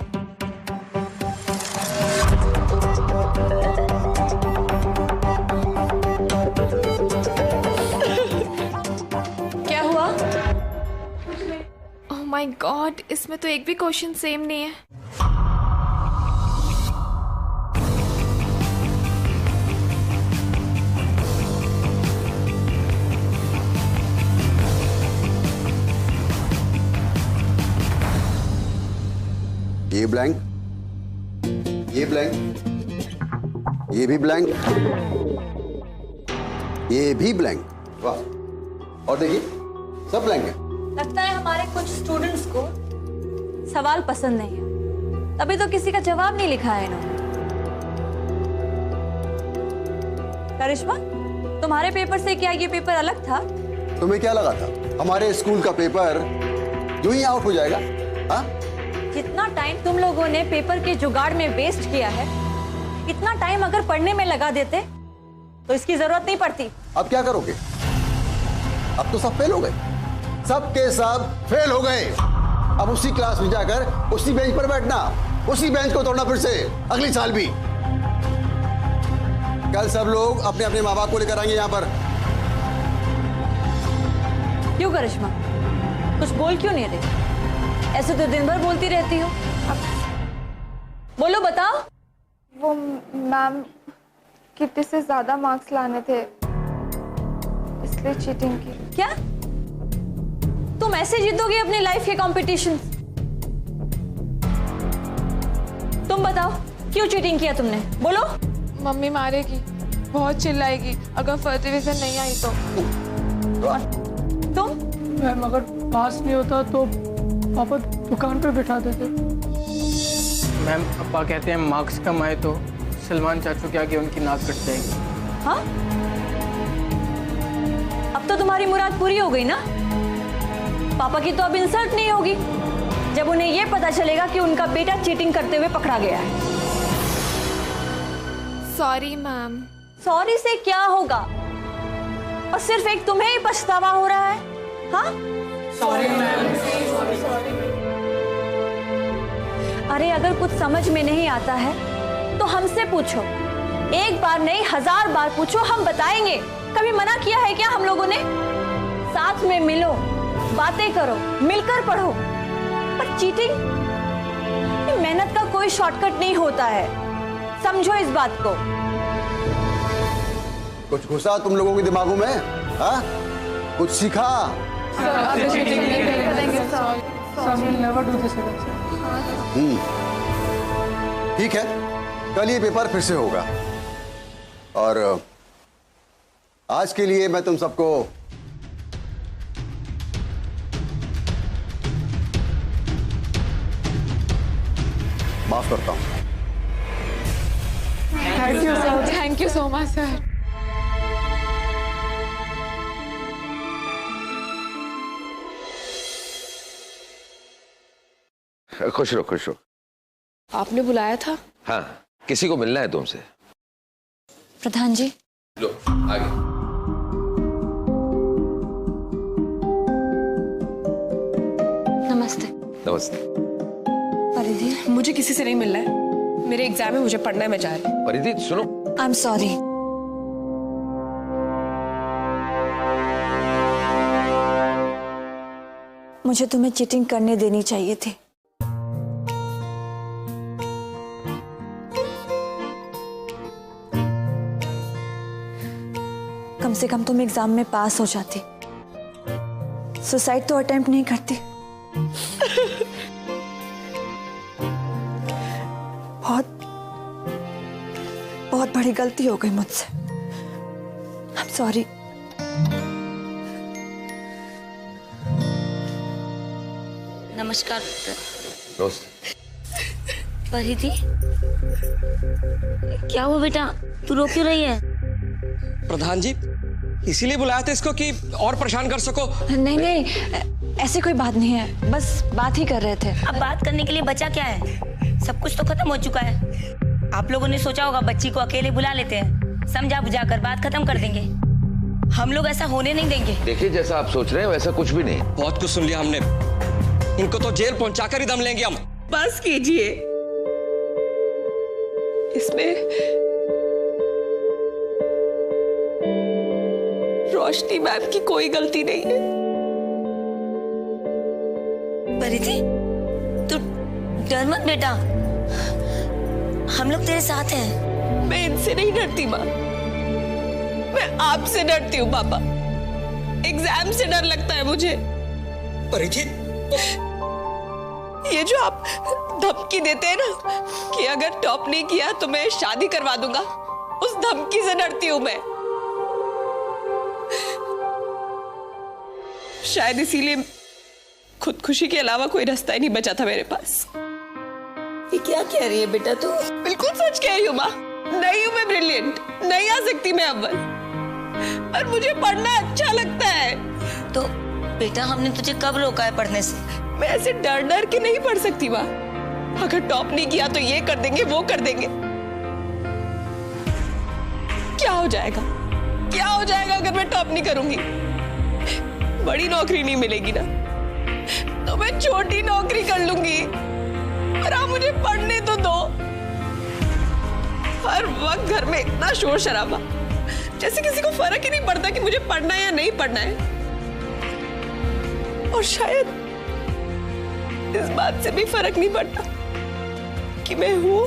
क्या हुआ? ओह माय गॉड, इसमें तो एक भी क्वेश्चन सेम नहीं है। ये ब्लैंक, ये ब्लैंक, ये भी ब्लैंक, ये भी ब्लैंक। वाह! और देखिए, सब ब्लैंक है। लगता है हमारे कुछ स्टूडेंट्स को सवाल पसंद नहीं है, तभी तो किसी का जवाब नहीं लिखा है इन्होंने। करिश्मा, तुम्हारे पेपर से क्या ये पेपर अलग था? तुम्हें क्या लगा था हमारे स्कूल का पेपर यूं ही आउट हो जाएगा? हाँ? जितना टाइम तुम लोगों ने पेपर के जुगाड़ में वेस्ट किया है, इतना टाइम अगर पढ़ने में लगा देते तो इसकी जरूरत नहीं पड़ती। अब क्या करोगे? अब तो सब फेल हो गए, सब के सब फेल हो गए। अब उसी क्लास में जाकर उसी बेंच पर बैठना, उसी बेंच को तोड़ना फिर से अगले साल भी। कल सब लोग अपने अपने माँ बाप को लेकर आएंगे यहाँ पर। क्यों करिश्मा, कुछ बोल क्यों नहीं रही? ऐसे तो दिन भर बोलती रहती हो। बोलो, बताओ। वो मैम, कितने से ज्यादा मार्क्स लाने थे, इसलिए चीटिंग की। क्या तुम ऐसे जीतोगे अपनी लाइफ के कॉम्पिटिशन? तुम बताओ, क्यों चीटिंग किया तुमने? बोलो। मम्मी मारेगी, बहुत चिल्लाएगी अगर फर्स्ट डिवीजन नहीं आई तो। तुम? मैम, अगर पास नहीं होता तो पापा दुकान पे बिठा देते। मैम पापा कहते हैं मार्क्स कम आए तो सलमान चाचू के आगे उनकी नाक कट जाएगी। हाँ, अब तो तुम्हारी मुराद पूरी हो गई ना। पापा की तो अब इंसल्ट नहीं होगी जब उन्हें यह पता चलेगा कि उनका बेटा चीटिंग करते हुए पकड़ा गया है। Sorry ma'am. सॉरी से क्या होगा, और सिर्फ एक तुम्हें ही पछतावा हो रहा है। हाँ, सॉरी मैम। अरे अगर कुछ समझ में नहीं आता है तो हमसे पूछो, एक बार नहीं 1000 बार पूछो, हम बताएंगे। कभी मना किया है क्या हम लोगों ने? साथ में मिलो, बातें करो, मिलकर पढ़ो। पर चीटिंग, मेहनत का कोई शॉर्टकट नहीं होता है, समझो इस बात को। कुछ घुसा तुम लोगों के दिमागों में? हाँ, कुछ सीखा? ठीक है, कल ये पेपर फिर से होगा और आज के लिए मैं तुम सबको माफ करता हूं। Thank you so much sir. खुश रहो, खुश रहो। आपने बुलाया था? हाँ, किसी को मिलना है तुमसे। प्रधान जी, लो आगे। नमस्ते। नमस्ते। परिधि, मुझे किसी से नहीं मिलना है, मेरे एग्जाम है, मुझे पढ़ना है, मैं जा रही हूँ। परिधि सुनो। I am sorry. मुझे तुम्हें चीटिंग करने देनी चाहिए थी। कम से कम तुम एग्जाम में पास हो जाती, सुसाइड तो अटेम्प्ट नहीं करती। बहुत बड़ी गलती हो गई मुझसे। I am sorry. नमस्कार। दोस्त, परिधि, क्या हुआ बेटा, तू रो क्यों रही है? प्रधान जी इसीलिए बुलाया था इसको कि और परेशान कर सको। नहीं नहीं, ऐसी कोई बात नहीं है, बस बात ही कर रहे थे। अब बात करने के लिए बचा क्या है? सब कुछ तो खत्म हो चुका है। आप लोगों ने सोचा होगा बच्ची को अकेले बुला लेते हैं, समझा बुझा कर बात खत्म कर देंगे। हम लोग ऐसा होने नहीं देंगे। देखिए जैसा आप सोच रहे हैं वैसा कुछ भी नहीं। बहुत कुछ सुन लिया हमने, इनको तो जेल पहुंचाकर ही दम लेंगे हम। बस कीजिए, इसमें रोशनी मैम की कोई गलती नहीं है। परिधि, तू डर मत बेटा, हम लोग तेरे साथ हैं। मैं इनसे नहीं डरती माँ, मैं आपसे डरती हूँ पापा। एग्जाम से डर लगता है मुझे। परिधि, ये जो आप धमकी देते हैं ना कि अगर टॉप नहीं किया तो मैं शादी करवा दूंगा, उस धमकी से डरती हूँ मैं। शायद इसीलिए खुदकुशी के अलावा कोई रास्ता ही नहीं बचा था मेरे पास। ये क्या कह रही है बेटा तू? बिल्कुल सच कह रही हूँ माँ, नहीं हूँ मैं ब्रिलियंट, नहीं आ सकती मैं अव्वल, पर मुझे पढ़ना अच्छा लगता है। तो बेटा हमने तुझे कब रोका है पढ़ने से? मैं ऐसे डर डर के नहीं पढ़ सकती माँ। अगर टॉप नहीं किया तो ये कर देंगे, वो कर देंगे। क्या हो जाएगा, क्या हो जाएगा अगर मैं टॉप नहीं करूंगी? बड़ी नौकरी नहीं मिलेगी ना, तो मैं छोटी नौकरी कर लूंगी, और आप मुझे पढ़ने तो दो। हर वक्त घर में इतना शोर शराबा, जैसे किसी को फर्क ही नहीं पड़ता कि मुझे पढ़ना है या नहीं पढ़ना है। और शायद इस बात से भी फर्क नहीं पड़ता कि मैं हूं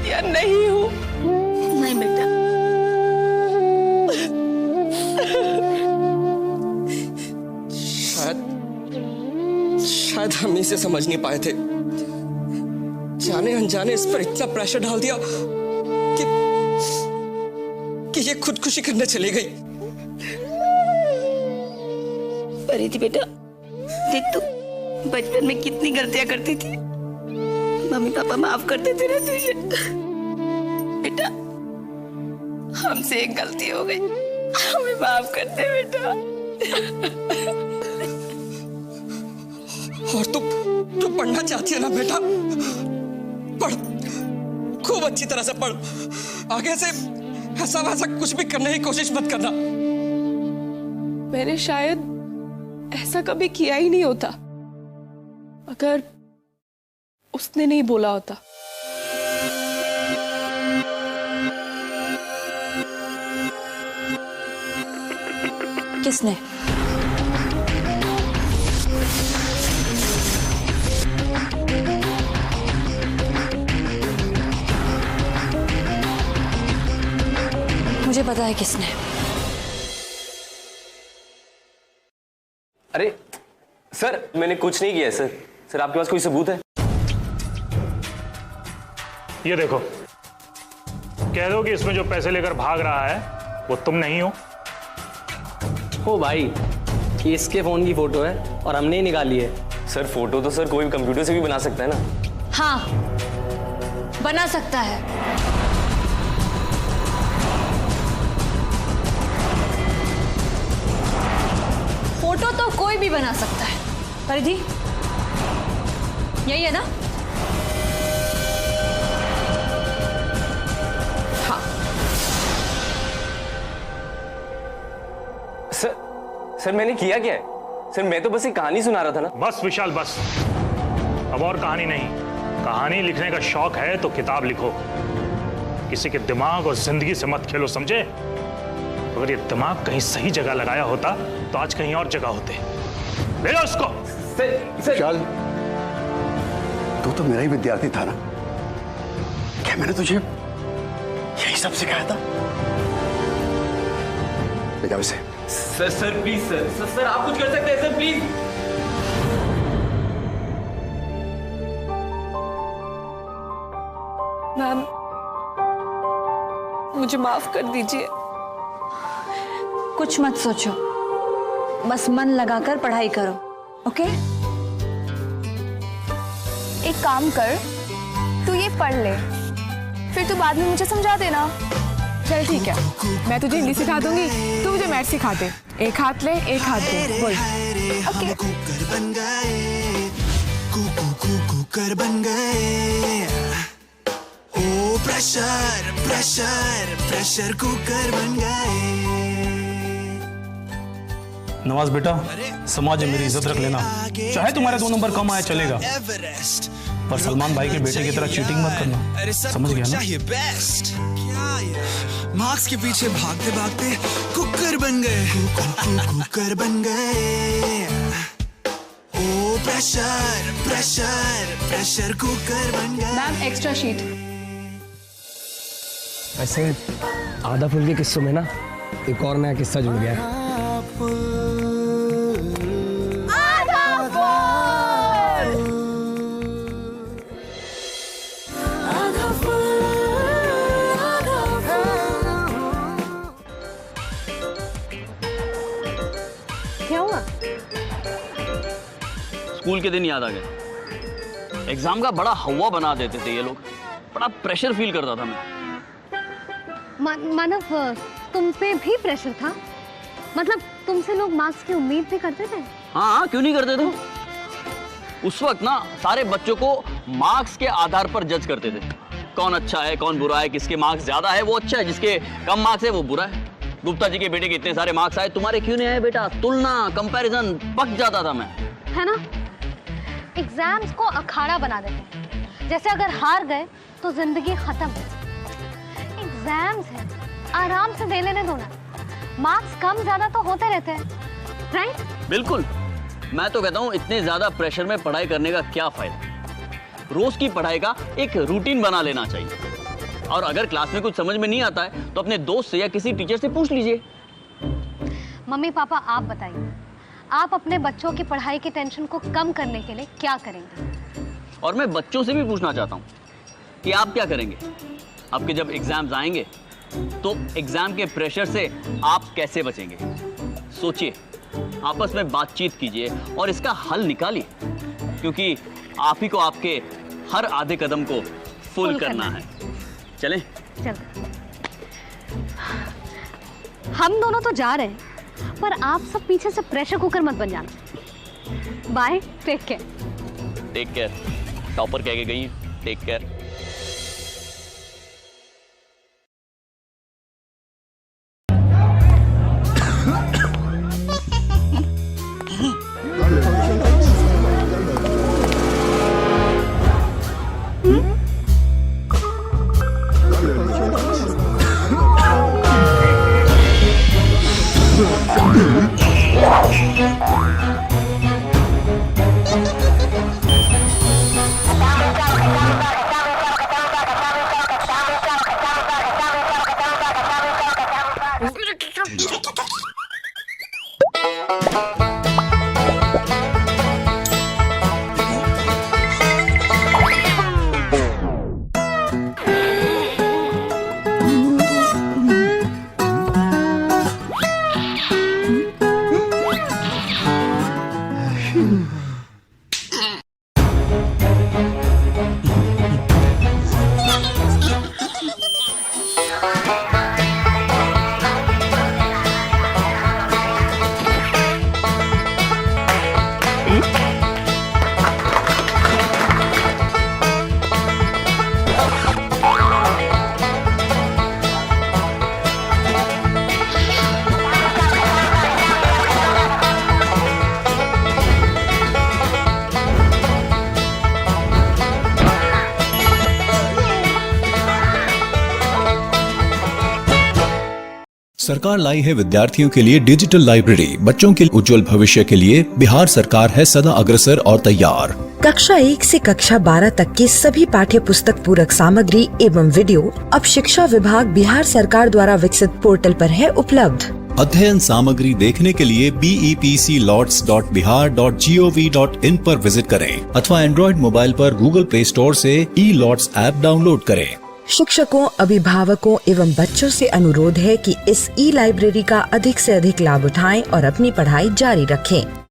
या नहीं हूं। नहीं बेटा, शायद हम इसे समझ नहीं पाए थे, जाने अनजाने इस पर इतना प्रेशर डाल दिया कि ये खुदकुशी करने चली गई। परिधि बेटा, देख तू बचपन में कितनी गलतियां करती थी, मम्मी पापा माफ कर देते ना तुझे। बेटा हमसे एक गलती हो गई, हमें माफ कर दे बेटा। और तू पढ़ना चाहती है ना बेटा, पढ़, खूब अच्छी तरह से पढ़। आगे से ऐसा वैसा कुछ भी करने की कोशिश मत करना। मैंने शायद ऐसा कभी किया ही नहीं होता अगर उसने नहीं बोला होता। किसने? मुझे पता है किसने। अरे सर, मैंने कुछ नहीं किया सर। सर आपके पास कोई सबूत है? ये देखो, कह दो कि इसमें जो पैसे लेकर भाग रहा है वो तुम नहीं हो। ओ भाई, ये इसके फोन की फोटो है और हमने ही निकाली है। सर फोटो तो सर कोई कंप्यूटर से भी बना सकता है ना। हाँ, बना सकता है। फोटो तो कोई भी बना सकता है। परिधि, यही है ना? हाँ। सर मैंने किया क्या है? सर मैं तो बस एक कहानी सुना रहा था ना। बस विशाल बस, अब और कहानी नहीं। कहानी लिखने का शौक है तो किताब लिखो, किसी के दिमाग और जिंदगी से मत खेलो, समझे? अगर ये दिमाग कहीं सही जगह लगाया होता तो आज कहीं और जगह होते। ले लो उसको। विशाल, तू तो मेरा ही विद्यार्थी था ना? क्या मैंने तुझे यही सब सिखाया था? ले जाओ इसे। सर प्लीज सर आप कुछ कर सकते हैं सर, प्लीज। मैम मुझे माफ कर दीजिए। कुछ मत सोचो, बस मन लगाकर पढ़ाई करो, ओके? एक काम कर, तू ये पढ़ ले, फिर तू बाद में मुझे समझा देना। चल ठीक है, मैं तुझे हिंदी सिखा दूंगी, तू मुझे मैथ सिखा दे। एक हाथ ले, एक हाथ दे, बोल। ओके। कुकर बन गए, कुकर बन गए। ओ प्रेशर प्रेशर प्रेशर कुकर बन गए। नवाज बेटा, समाज में मेरी इज्जत रख लेना। चाहे तुम्हारे 2 नंबर कम आए चलेगा, पर सलमान भाई के बेटे की तरह चीटिंग मत करना, समझ गया ना? मार्क्स के पीछे भागते भागते कुकर बन गए, कुकर बन गए। ओ प्रेशर प्रेशर प्रेशर कुकर बन गए। Ma'am extra sheet. वैसे आधा फुल के किस्सों में ना एक और नया किस्सा जुड़ गया है। क्या हुआ? स्कूल के दिन याद आ गए। एग्जाम का बड़ा हवा बना देते थे ये लोग, बड़ा प्रेशर फील करता था मैं। मानव, तुम पे भी प्रेशर था? मतलब तुमसे लोग मार्क्स की उम्मीद भी करते थे? हाँ, क्यों नहीं करते थे? उस वक्त ना सारे बच्चों को मार्क्स के आधार पर जज करते थे। कौन अच्छा है, कौन बुरा है, किसके मार्क्स ज्यादा है वो अच्छा है, जिसके कम मार्क्स है वो बुरा है। गुप्ता जी के बेटे के इतने सारे मार्क्स आए, तुम्हारे क्यों नहीं आए बेटा? तुलना, कंपैरिजन, पक जाता था मैं, है ना? एग्जाम्स को अखाड़ा बना देते हैं, जैसे अगर हार गए तो जिंदगी खत्म। एग्जाम्स है, आराम से दे लेने दो ना। मार्क्स कम ज्यादा तो होते रहते हैं, राइट? बिल्कुल। मैं तो कहता हूँ इतने ज्यादा प्रेशर में पढ़ाई करने का क्या फायदा? रोज की पढ़ाई का एक रूटीन बना लेना चाहिए, और अगर क्लास में कुछ समझ में नहीं आता है तो अपने दोस्त से या किसी टीचर से पूछ लीजिए। मम्मी पापा आप बताइए, आप अपने बच्चों की पढ़ाई की टेंशन को कम करने के लिए क्या करेंगे? और मैं बच्चों से भी पूछना चाहता हूँ कि आप क्या करेंगे? आपके जब एग्जाम्स आएंगे तो एग्जाम के प्रेशर से आप कैसे बचेंगे? सोचिए, आपस में बातचीत कीजिए और इसका हल निकालिए, क्योंकि आप ही को आपके हर आधे कदम को फुल करना है। चलें? चल। हम दोनों तो जा रहे हैं, पर आप सब पीछे से प्रेशर कुकर मत बन जाना। Bye, take care. Take care. Topper कह के गई, टेक केयर। सरकार लाई है विद्यार्थियों के लिए डिजिटल लाइब्रेरी। बच्चों के उज्जवल भविष्य के लिए बिहार सरकार है सदा अग्रसर और तैयार। कक्षा 1 से कक्षा 12 तक की सभी पाठ्य पुस्तक पूरक सामग्री एवं वीडियो अब शिक्षा विभाग बिहार सरकार द्वारा विकसित पोर्टल पर है उपलब्ध। अध्ययन सामग्री देखने के लिए BEPCLOTS.bihar.gov.in पर विजिट करें अथवा एंड्रॉइड मोबाइल पर गूगल प्ले स्टोर से E-LOTS ऐप डाउनलोड करें। शिक्षकों, अभिभावकों एवं बच्चों से अनुरोध है कि इस ई लाइब्रेरी का अधिक से अधिक लाभ उठाएं और अपनी पढ़ाई जारी रखें।